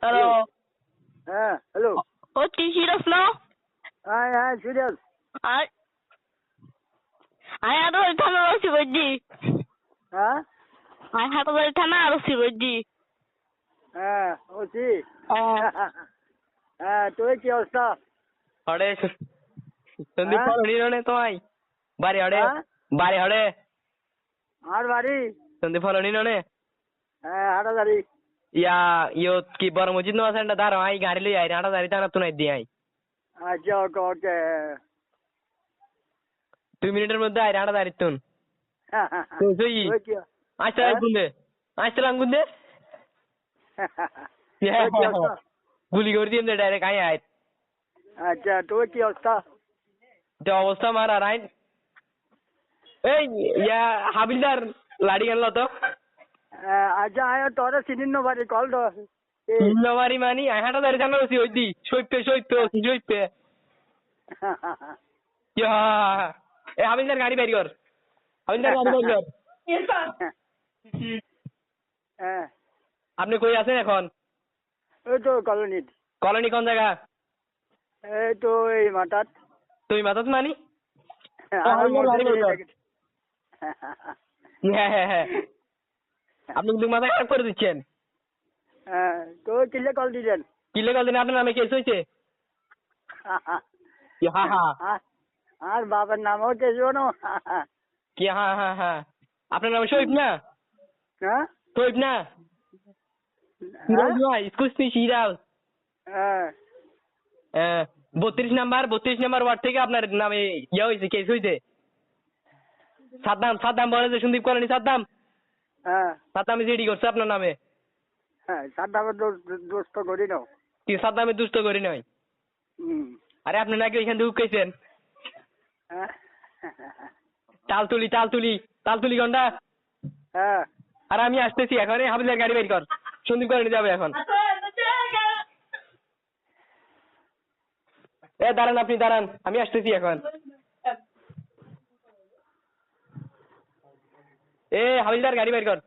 Hello. হ্যাঁ hello. ও তুই serious না? হ্যাঁ হ্যাঁ সিরিয়াস। আর আয় হাঁটো থানা রসি বৈদ্যি। হ্যাঁ আয় হাঁটো থানা রসি বৈদ্যি। হ্যাঁ ওছি। হ্যাঁ। হ্যাঁ তোর কি অবস্থা? হড়ে সন্দীপ হ্যাঁ? ফল নিরনে তোমায় বাড়ি হড়ে হ্যাঁ? বাড়ি হড়ে আর বাড়ি? সন্দীপ ফল নিরনে হ্যাঁ হাটাদারি। ইয়া ইয়ো কি বড় মসজিদ নো আছে দাঁড়ো আই গাড়ি লই আই হাঁটা দাঁড়ি টানা তুনাই দি আই আচ্ছা ওকে ওকে। 2 মিনিটের মধ্যে আই হাঁটা দাঁড়ি তুন তুই তোর কি? আসতে গুন্দে আসতে গুন্দে তোর কি অবস্থা? গুলি করে দিয়ে ডাইরেক্ট আই আই আচ্ছা তোর কি অবস্থা? যে অবস্থা মার আর আই এই ইয়া হাবিলদার লাড়ি আনলো তো আচ্ছা আয় তোরা চিনিন না বাড়ি কল তো। ইন্নবারি মানি আই হাঁটা দাঁড়ি জানো ওই দি সইপে ইয়া এ হাবিলদার গাড়ি বের কর হাবিলদার গাড়ি বের কর হ্যাঁ আপনি কই আছেন এখন ওই তো কলোনিত। কলোনি কোন জায়গা এই তো এই মাঠাত। তুমি মাথাত মানি আমার গাড়ি বের কর। মধ্যে হ্যাঁ আপনি কিন্তু মাথা খারাপ করে দিচ্ছেন হ্যাঁ তো কিলে কল দিলেন? কিলে কল দিন আপনার নামে কেস হয়েছে আর বাবার নামও কে শোনো? কি হ্যাঁ আপনার নাম শহীদ না হ্যাঁ শহীদ না সিরাজ নয় স্কুসনি সিরাজ হ্যাঁ 32 নাম্বার ওয়ার্ড থেকে আপনার নামে ইয়ে হয়েছে কেস হয়েছে সাদ্দাম বলে যে সন্দীপ কলোনি সাদ্দাম জিডি করছে আপনার নামে হ্যাঁ সাদ্দামের দোস্ত করি নাও। কি সাদ্দামে দুষ্ট করি নয় আরে আপনি নাকি এখান থেকে উঠকেছেন তালতুলি গন্ডা হ্যাঁ আর আমি আসতেছি এখন এই হাবিলের গাড়ি বের কর সন্দীপ কলোনি যাবে এখন দাঁড়ান আপনি দাঁড়ান আমি আসতেছি এখন হাবিলদার গাড়ি বের কর